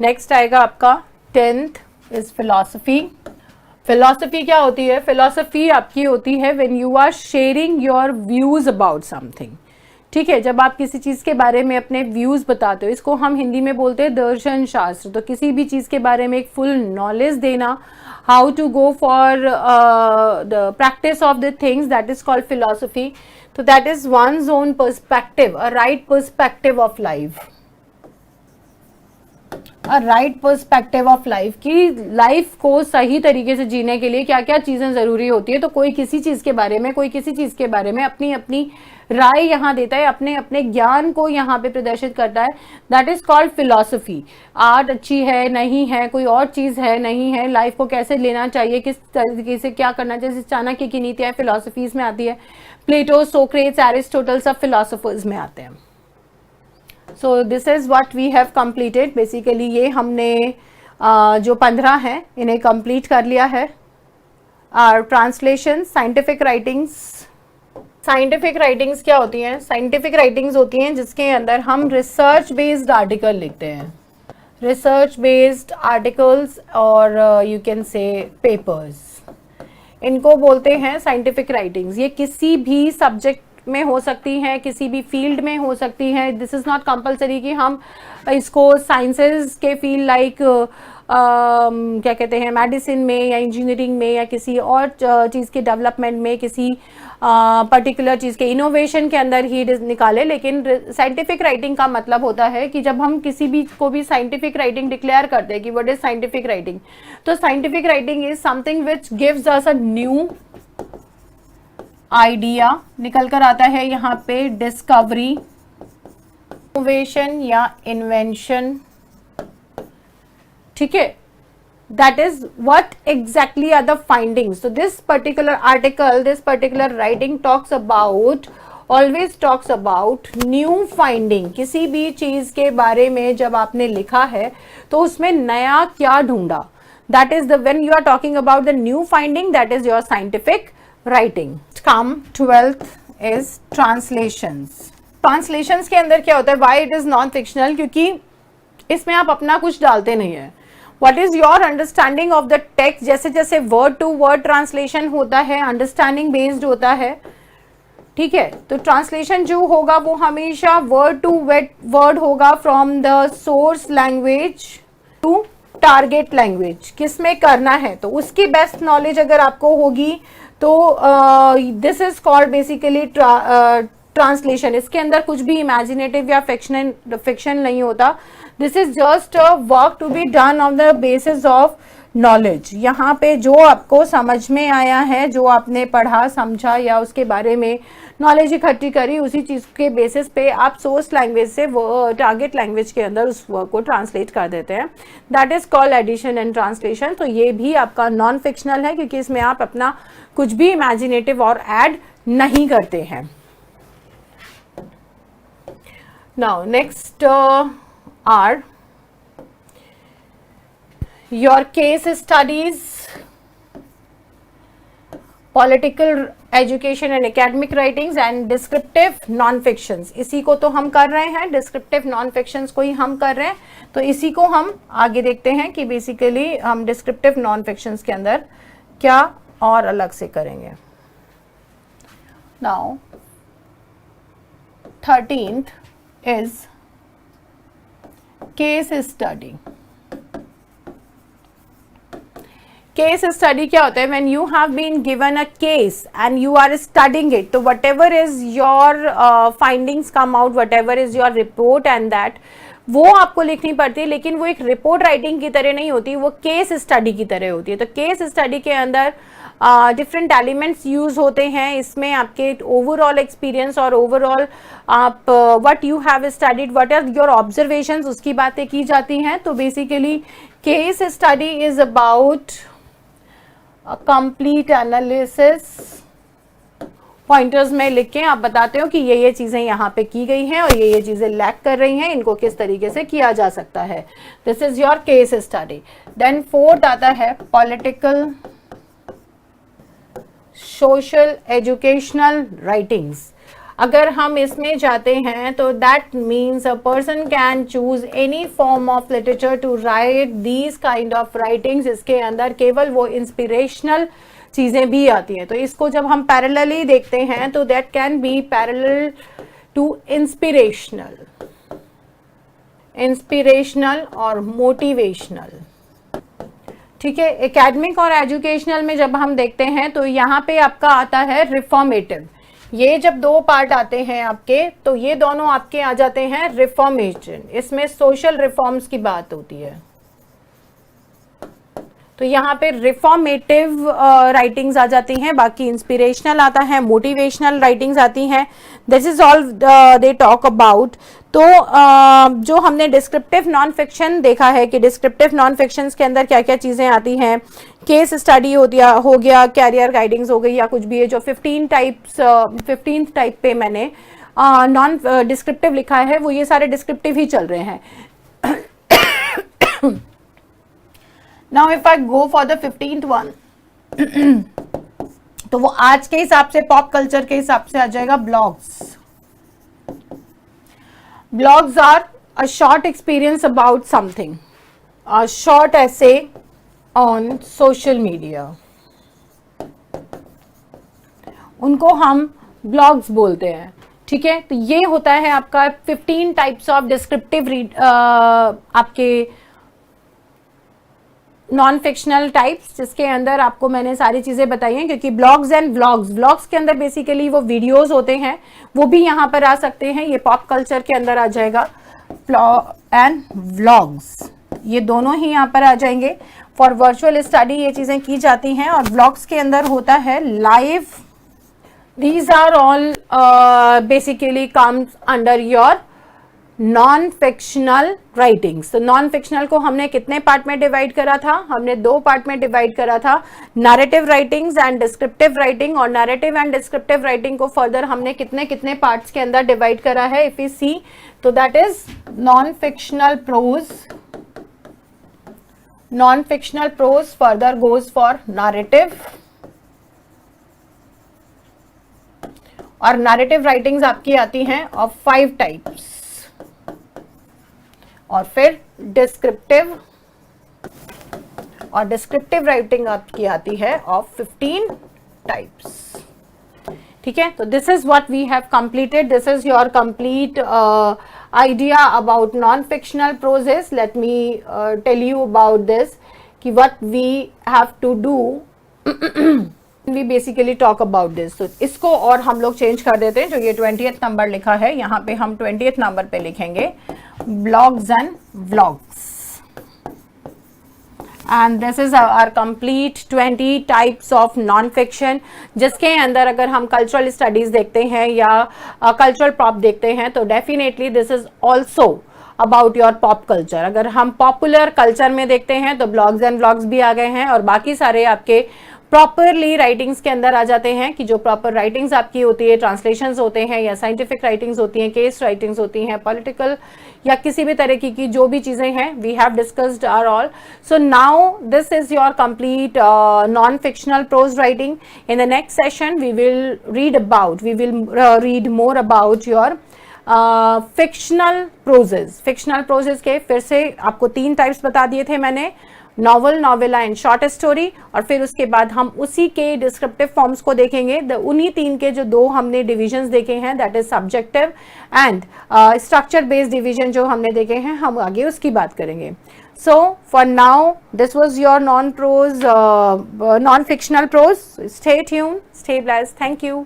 Next आएगा आपका 10th is philosophy. Philosophy क्या होती है? फिलॉसफी आपकी होती है when you are sharing your views about something. ठीक है, जब आप किसी चीज के बारे में अपने व्यूज बताते हो, इसको हम हिंदी में बोलते हैं दर्शन शास्त्र। तो किसी भी चीज के बारे में एक फुल नॉलेज देना, how to go for the practice of the things, that is called philosophy. तो that is one's own perspective, a right perspective of life, a right perspective of life की लाइफ को सही तरीके से जीने के लिए क्या क्या चीजें जरूरी होती है। तो कोई किसी चीज के बारे में, कोई किसी चीज के बारे में अपनी अपनी राय यहाँ देता है, अपने अपने ज्ञान को यहाँ पे प्रदर्शित करता है, that is called philosophy. Art अच्छी है नहीं है, कोई और चीज है नहीं है, लाइफ को कैसे लेना चाहिए, किस तरीके से क्या करना चाहिए, चाणक्य की नीतियां फिलॉसफीज में आती है। प्लेटो, सोक्रेट्स, एरिस्टोटल सब फिलॉसफर्स में आते हैं। So this is what we have completed. Basically ये हमने जो 15 हैं इन्हें कंप्लीट कर लिया है। Are translation, scientific writings. Scientific writings क्या होती हैं? साइंटिफिक राइटिंग्स होती हैं जिसके अंदर हम रिसर्च बेस्ड आर्टिकल लिखते हैं, रिसर्च बेस्ड आर्टिकल्स और यू कैन से पेपर्स, इनको बोलते हैं साइंटिफिक राइटिंग्स। ये किसी भी सब्जेक्ट में हो सकती हैं, किसी भी फील्ड में हो सकती हैं। दिस इज नॉट कंपल्सरी कि हम इसको साइंसेज के फील्ड लाइक क्या कहते हैं मेडिसिन में या इंजीनियरिंग में या किसी और चीज़ के डेवलपमेंट में, किसी पर्टिकुलर चीज़ के इनोवेशन के अंदर ही निकाले। लेकिन साइंटिफिक राइटिंग का मतलब होता है कि जब हम किसी भी को भी साइंटिफिक राइटिंग डिक्लेयर करते हैं कि व्हाट इज साइंटिफिक राइटिंग, तो scientific writing is something which gives us a new idea. निकल कर आता है यहाँ पे डिस्कवरी, इनोवेशन या इन्वेंशन। ठीक है, that is what exactly are the findings. So this particular article, this particular writing talks about, always talks about new finding। किसी भी चीज के बारे में जब आपने लिखा है तो उसमें नया क्या ढूंढा, that is the when you are talking about the new finding, that is your scientific writing. Come 12th is translations. Translations के अंदर क्या होता है? Why it is non-fictional? क्योंकि इसमें आप अपना कुछ डालते नहीं है। What is your understanding of the text? जैसे जैसे word to word translation होता है, understanding based होता है। ठीक है, तो ट्रांसलेशन जो होगा वो हमेशा word to word होगा, from the source language to target language। किस में करना है तो उसकी बेस्ट नॉलेज अगर आपको होगी तो this is called basically translation. इसके अंदर कुछ भी इमेजिनेटिव या फिक्शन नहीं होता। This is just a work to be done on the basis of knowledge. यहाँ पे जो आपको समझ में आया है, जो आपने पढ़ा समझा या उसके बारे में नॉलेज इकट्ठी करी, उसी चीज के बेसिस पे आप सोर्स लैंग्वेज से टारगेट लैंग्वेज के अंदर उस वर्क को ट्रांसलेट कर देते हैं। That is called edition and translation. तो ये भी आपका नॉन फिक्शनल है क्योंकि इसमें आप अपना कुछ भी इमेजिनेटिव और ऐड नहीं करते हैं। Now next are your case studies, political education and academic writings and descriptive non-fictions। इसी को तो हम कर रहे हैं, descriptive non-fictions को ही हम कर रहे हैं। तो इसी को हम आगे देखते हैं कि बेसिकली हम descriptive non-fictions के अंदर क्या और अलग से करेंगे। Now 13th is case study. Case study क्या होता है? When you have been given a case and you are studying it, तो whatever is your findings come out, whatever is your report and that, वो आपको लिखनी पड़ती है। लेकिन वो एक रिपोर्ट राइटिंग की तरह नहीं होती, वो केस स्टडी की तरह होती है। तो केस स्टडी के अंदर डिफरेंट एलिमेंट्स यूज होते हैं। इसमें आपके ओवरऑल एक्सपीरियंस और ओवरऑल आप what you have studied, what are your observations, उसकी बातें की जाती हैं। तो basically case study is about complete analysis. Pointers में लिख के आप बताते हो कि ये चीजें यहाँ पे की गई हैं और ये चीजें लैक कर रही हैं, इनको किस तरीके से किया जा सकता है। This is your case study. Then 4th आता है पॉलिटिकल सोशल एजुकेशनल राइटिंग्स। अगर हम इसमें जाते हैं तो that means a person can choose any form of literature to write these kind of writings. इसके अंदर केवल वो इंस्पिरेशनल चीजें भी आती हैं। तो इसको जब हम पैरेलली देखते हैं तो that can be parallel to inspirational और मोटिवेशनल। ठीक है, एकेडमिक और एजुकेशनल में जब हम देखते हैं तो यहाँ पे आपका आता है रिफॉर्मेटिव। ये जब दो पार्ट आते हैं आपके, तो ये दोनों आपके आ जाते हैं रिफॉर्मेशन। इसमें सोशल रिफॉर्म्स की बात होती है। तो यहाँ पे रिफॉर्मेटिव राइटिंग्स आ जाती हैं, बाकी इंस्पिरेशनल आता है, मोटिवेशनल राइटिंग्स आती हैं। This is all they talk about. तो जो हमने डिस्क्रिप्टिव नॉन फिक्शन देखा है कि डिस्क्रिप्टिव नॉन फिक्शन के अंदर क्या क्या चीजें आती हैं, केस स्टडी हो गया, कैरियर गाइडिंग्स हो गई या कुछ भी है। जो 15 टाइप पे मैंने नॉन डिस्क्रिप्टिव लिखा है वो ये सारे डिस्क्रिप्टिव ही चल रहे हैं। Now if I go for the 15th one तो वो आज के हिसाब से पॉप कल्चर के हिसाब से आ जाएगा blogs. Blogs are a short experience about something, a short essay on social media, उनको हम ब्लॉग्स बोलते हैं। ठीक है, तो ये होता है आपका 15 टाइप्स ऑफ डिस्क्रिप्टिव आपके नॉन फिक्शनल टाइप्स, जिसके अंदर आपको मैंने सारी चीजें बताई हैं। क्योंकि ब्लॉग्स एंड व्लॉग्स के अंदर बेसिकली वो वीडियोस होते हैं, वो भी यहाँ पर आ सकते हैं। ये पॉप कल्चर के अंदर आ जाएगा, एंड व्लॉग्स ये दोनों ही यहाँ पर आ जाएंगे। फॉर वर्चुअल स्टडी ये चीजें की जाती हैं। और व्लॉग्स के अंदर होता है live. These are all basically comes under your non fictional writings. तो नॉन फिक्शनल को हमने कितने पार्ट में डिवाइड करा था? हमने 2 पार्ट में डिवाइड करा था, narrative writings and descriptive writing. और नैरेटिव एंड डिस्क्रिप्टिव राइटिंग को फर्दर हमने कितने कितने पार्ट्स के अंदर डिवाइड करा है, इफ यू सी तो that is non fictional prose. Non fictional prose further goes for narrative, और नैरेटिव राइटिंग्स आपकी आती हैं ऑफ 5 टाइप्स। और फिर डिस्क्रिप्टिव, और डिस्क्रिप्टिव राइटिंग आपकी आती है ऑफ 15 टाइप्स। ठीक है, तो this is what we have completed. This is your complete idea about non fictional proses. Let me tell you about this कि what we have to do we basically talk about this. तो इसको और हम लोग change कर देते हैं। जो ये 20th नंबर लिखा है, यहाँ पे हम 20th नंबर पे लिखेंगे blogs and vlogs, and this is our complete 20 types of non-fiction, जिसके अंदर अगर हम कल्चरल स्टडीज देखते हैं या कल्चरल पॉप देखते हैं तो definitely this is also about your pop culture. अगर हम पॉपुलर कल्चर में देखते हैं तो ब्लॉग्स एंड व्लॉग्स भी आ गए हैं, और बाकी सारे आपके प्रॉपरली राइटिंग्स के अंदर आ जाते हैं कि जो प्रॉपर राइटिंग्स आपकी होती है, ट्रांसलेशंस होते हैं या साइंटिफिक राइटिंग्स होती हैं, केस राइटिंग्स होती हैं, पॉलिटिकल या किसी भी तरह की जो भी चीजें हैं, we have discussed are all. So now this is your complete non fictional prose writing. In the next session we will read more about your fictional proses. Fictional proses के फिर से आपको 3 टाइप्स बता दिए थे मैंने, novel, novella and short story. और फिर उसके बाद हम उसी के डिस्क्रिप्टिव फॉर्म्स को देखेंगे। उन्हीं 3 के जो 2 हमने डिविजन्स देखे हैं, that is subjective and structure based division जो हमने देखे हैं, हम आगे उसकी बात करेंगे। So for now this was your non fictional prose. Stay tuned, stay blessed, thank you.